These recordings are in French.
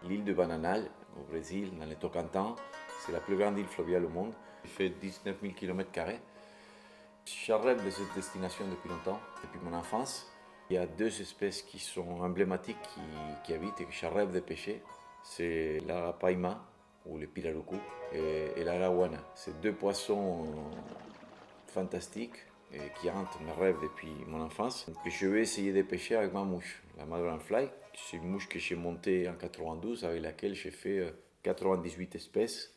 L'île de Bananal, au Brésil, dans le Tocantins, c'est la plus grande île fluviale au monde. Il fait 19 000 km². Je rêve de cette destination depuis longtemps, depuis mon enfance. Il y a deux espèces qui sont emblématiques qui habitent et que je rêve de pêcher. C'est l'arapaima, ou le pirarucu, et l'arawana. C'est deux poissons fantastiques et qui hantent mes rêves depuis mon enfance. Et je vais essayer de pêcher avec ma mouche, la Madron Fly. C'est une mouche que j'ai montée en 92, avec laquelle j'ai fait 98 espèces.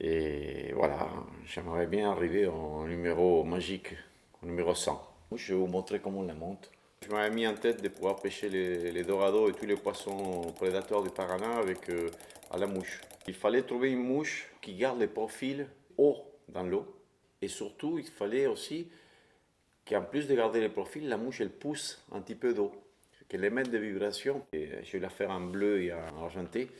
Et voilà, j'aimerais bien arriver au numéro magique, au numéro 100. Je vais vous montrer comment on la monte. Je m'avais mis en tête de pouvoir pêcher les dorados et tous les poissons prédateurs du Paraná avec à la mouche. Il fallait trouver une mouche qui garde le profil haut dans l'eau. Et surtout, il fallait aussi qu'en plus de garder le profil, la mouche elle pousse un petit peu d'eau. Qu'elle émette des vibrations. Et je vais la faire en bleu et en argenté,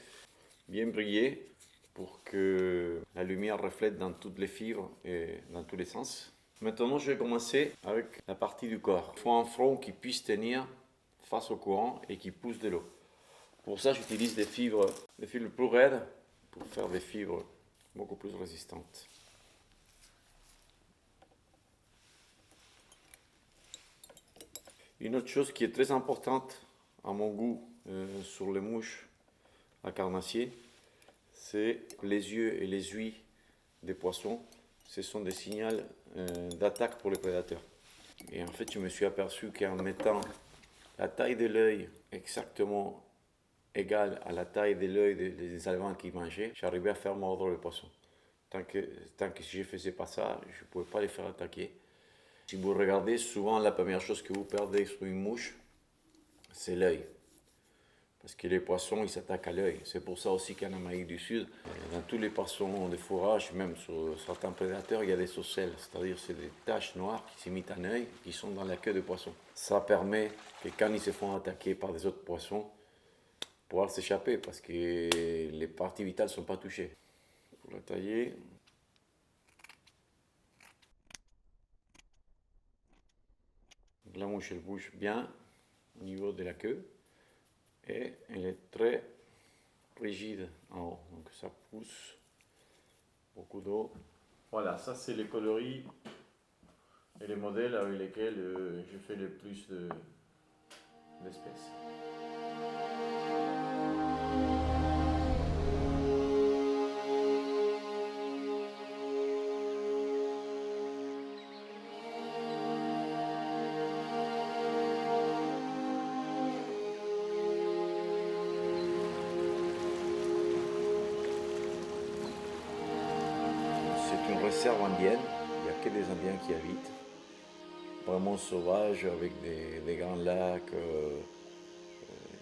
bien briller, pour que la lumière reflète dans toutes les fibres et dans tous les sens. Maintenant, je vais commencer avec la partie du corps. Il faut un front qui puisse tenir face au courant et qui pousse de l'eau. Pour ça, j'utilise des fibres plus raides pour faire des fibres beaucoup plus résistantes. Une autre chose qui est très importante à mon goût sur les mouches à carnassier, c'est les yeux et les ouïes des poissons. Ce sont des signaux d'attaque pour les prédateurs. Et en fait, je me suis aperçu qu'en mettant la taille de l'œil exactement égale à la taille de l'œil des alevins qui mangeaient, j'arrivais à faire mordre le poisson. Tant que si je ne faisais pas ça, je ne pouvais pas les faire attaquer. Si vous regardez, souvent la première chose que vous perdez sur une mouche, c'est l'œil. Parce que les poissons, ils s'attaquent à l'œil. C'est pour ça aussi qu'en Amérique du Sud, dans tous les poissons de fourrage, même sur certains prédateurs, il y a des ocelles. C'est-à-dire c'est des taches noires qui s'imitent un œil, qui sont dans la queue des poissons. Ça permet que quand ils se font attaquer par des autres poissons, pouvoir s'échapper parce que les parties vitales ne sont pas touchées. Pour la tailler. La mouche, elle bouge bien au niveau de la queue. Et elle est très rigide en haut, donc ça pousse beaucoup d'eau. Voilà, ça c'est les coloris et les modèles avec lesquels je fais le plus d'espèces. C'est une réserve indienne, il n'y a que des Indiens qui habitent. Vraiment sauvage, avec des grands lacs.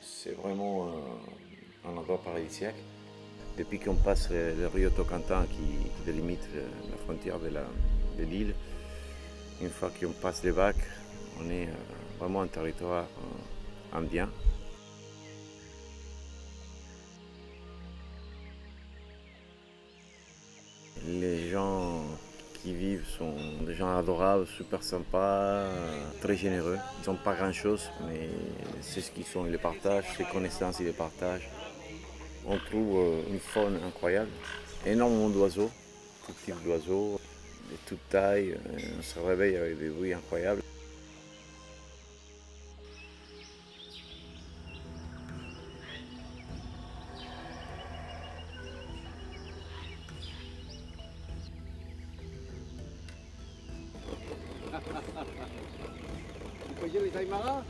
C'est vraiment un endroit paradisiaque. Depuis qu'on passe le rio Tocantins qui délimite la frontière de l'île, une fois qu'on passe les bacs, on est vraiment en territoire indien. Les gens qui vivent sont des gens adorables, super sympas, très généreux. Ils n'ont pas grand-chose, mais c'est ce qu'ils sont, ils les partagent, ces connaissances, ils les partagent. On trouve une faune incroyable, énormément d'oiseaux, tout type d'oiseaux, de toute taille. On se réveille avec des bruits incroyables. Tu peux dire les Aymara?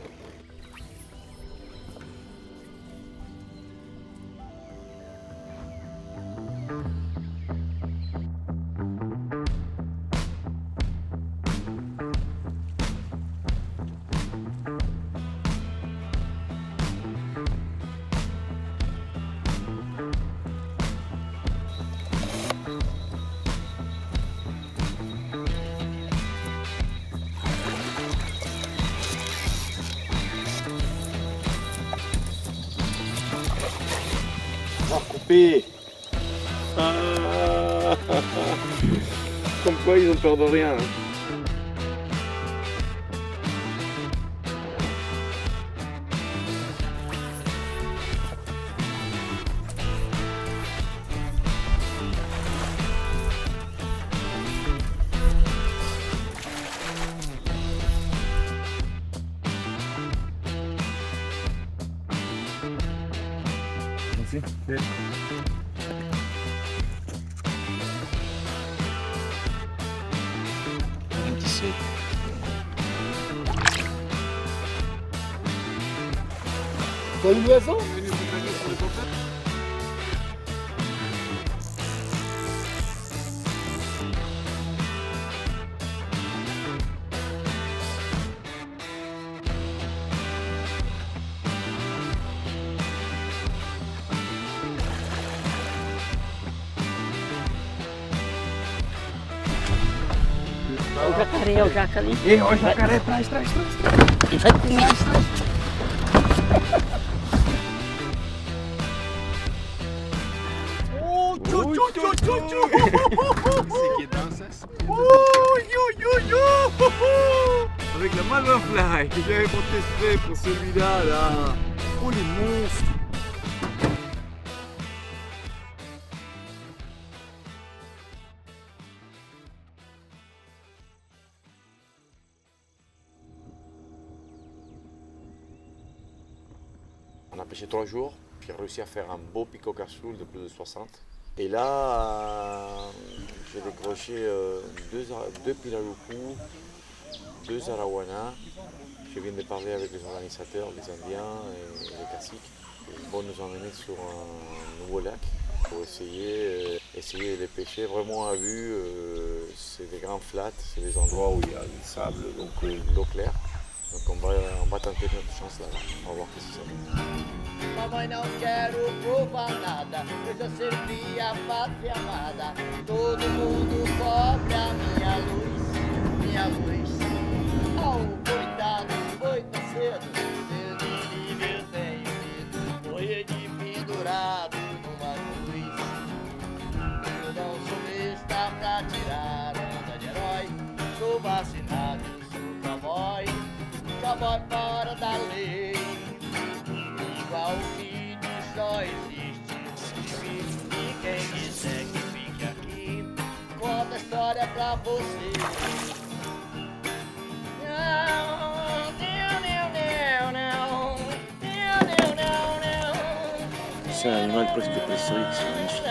Coupé. Ah. Comme quoi ils ont peur de rien. Sì. T'as une boisson? O jacaré, é o jaca ali. E o jacaré, traz. E vai comer. Oh, c'est qui danse ça. Avec la Malvin que j'avais monté exprès pour celui-là, là. Oh, les monstres. On a pêché 3 jours, puis réussi à faire un beau pico cassoulet de plus de 60. Et là, j'ai décroché deux pilaloucous, 2 arawana. Je viens de parler avec les organisateurs, les Indiens et les caciques. Ils vont nous emmener sur un nouveau lac pour essayer de les pêcher vraiment à vue. C'est des grands flats, c'est des endroits où il y a du sable, donc l'eau claire. Donc on va tenter notre chance là, on va voir ce que ça donne. Mamãe, não quero provar nada, eu já servi a pátria amada. Todo mundo cobre a minha luz. Oh, coitado, foi tão cedo, Deus me livre, eu tenho medo. Morrer de pendurado numa cruz. Eu não sou besta pra tirar onda de herói. Sou vacinado, sou cowboy, cowboy fora da lei. Igual que só existe e quem quiser que fique aqui, conta a história pra você. C'est un animal presque préhistorique, c'est magnifique.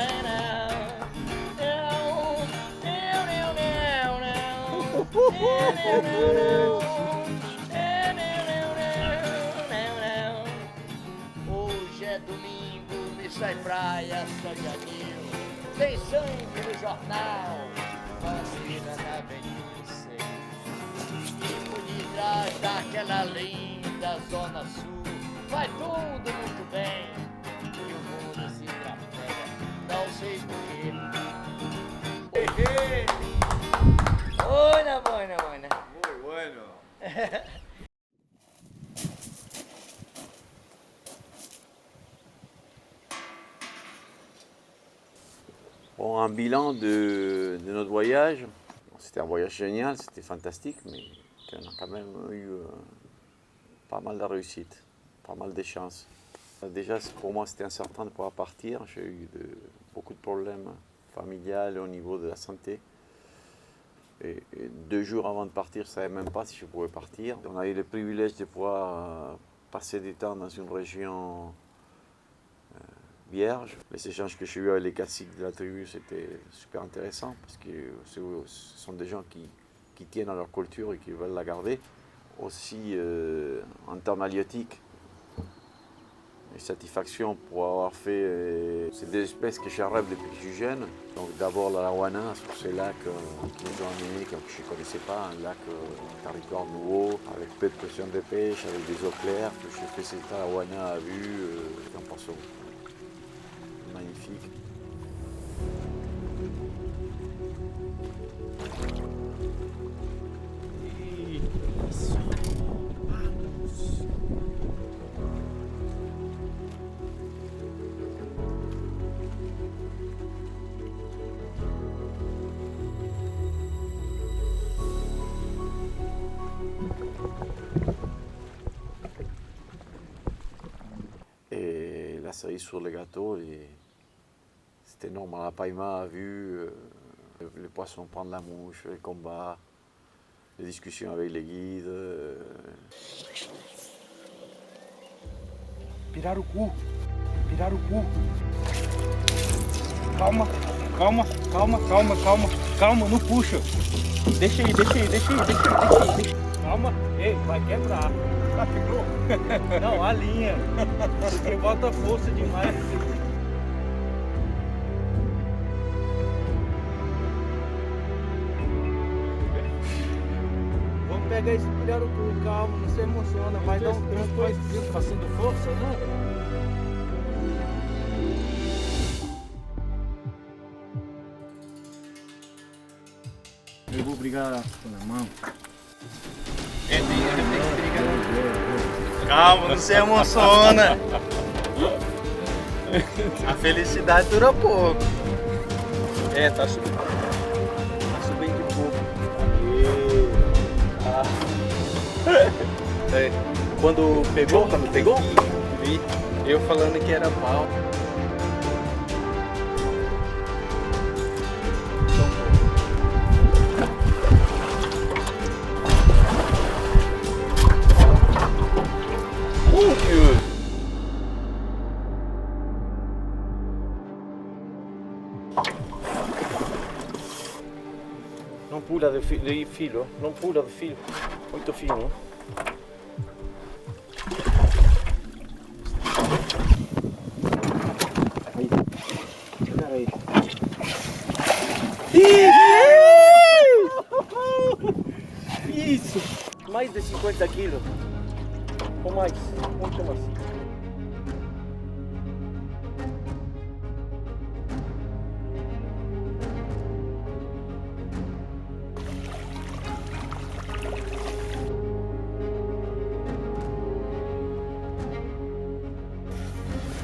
Hoje é domingo, me sai praia, só de anil. Tem sangue no jornal, vacina na velhice. Fico de trás daquela linda zona sul. Vai tudo muito bem, e o mundo se trafega, não sei porquê. Buena, buena, buena. Muy bueno. Bon, un bilan de notre voyage. C'était un voyage génial, c'était fantastique, mais on a quand même eu pas mal de réussite, pas mal de chance. Déjà, pour moi, c'était incertain de pouvoir partir. J'ai eu beaucoup de problèmes familiaux au niveau de la santé. Et 2 jours avant de partir, je ne savais même pas si je pouvais partir. On a eu le privilège de pouvoir passer du temps dans une région vierge. Les échanges que j'ai eus avec les caciques de la tribu, c'était super intéressant parce que ce sont des gens qui tiennent à leur culture et qui veulent la garder. Aussi, en termes halieutiques, une satisfaction pour avoir fait ces 2 espèces que je rêve depuis que je suis jeune. Donc d'abord la Lawana sur ce lac qui nous ont amenés, que je ne connaissais pas, un lac territoire nouveau, avec peu de pression de pêche, avec des eaux claires, que j'ai fait cette Lawana à vue, un poisson magnifique. Et la cerise sur le gâteau, c'était énorme. La païma a vu les poissons prendre la mouche, les combats, les discussions avec les guides. Pirarucu. pirarucu. Calma, calma, calma, calma, calma, calma, não puxa. Deixa aí, deixa aí, deixa aí, deixa aí, deixa aí. Calma, ei, vai quebrar. Tá, quebrou? Não, a linha. Porque bota força demais. Vamos pegar esse pirarucu, calma, não se emociona, vai dar um tempo, vai passando força, né? Eu vou brigar com a mão. Calma, não se emociona. A felicidade dura pouco. É, tá subindo. Tá subindo de pouco. É. Quando pegou? Vi. Eu falando que era pau. Non pula di filo, non pula di filo, molto fino. Aí, cara aí. Isso! Mais de 50 quilos. Ou mais, muito mais.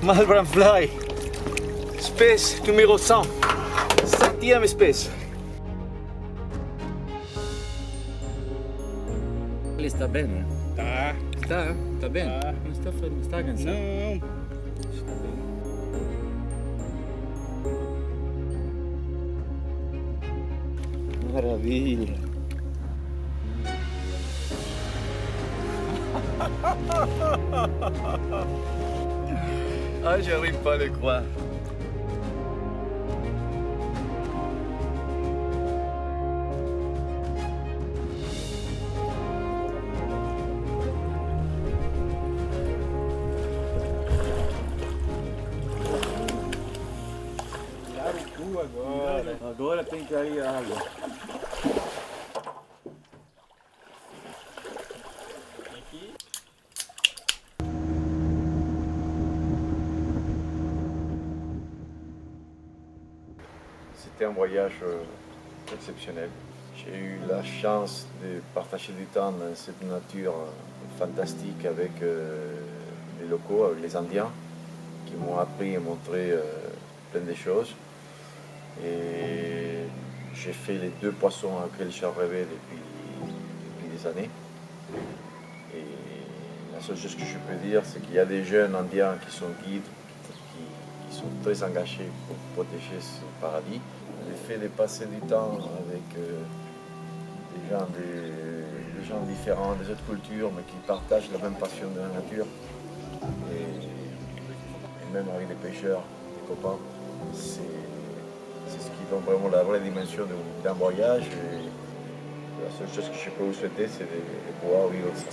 Malbran Fly, espécie numéro 100, 7e espécie. Ele está bem, né? Tá. Tá bem? Tá. Não está cansado? Não. Está bem. Maravilha. Ah, j'arrive pas à le croire. Pirarucu agora. Agora tem que ir a água. C'était un voyage exceptionnel. J'ai eu la chance de partager du temps dans cette nature fantastique avec les locaux, avec les Indiens, qui m'ont appris et montré plein de choses. Et j'ai fait les 2 poissons auxquels j'ai rêvé depuis des années. Et la seule chose que je peux dire, c'est qu'il y a des jeunes Indiens qui sont guides, qui sont très engagés pour protéger ce paradis. Le fait de passer du temps avec des gens différents, des autres cultures, mais qui partagent la même passion de la nature, et même avec des pêcheurs, des copains, c'est ce qui donne vraiment la vraie dimension d'un voyage. Et la seule chose que je peux vous souhaiter, c'est de pouvoir vivre ça.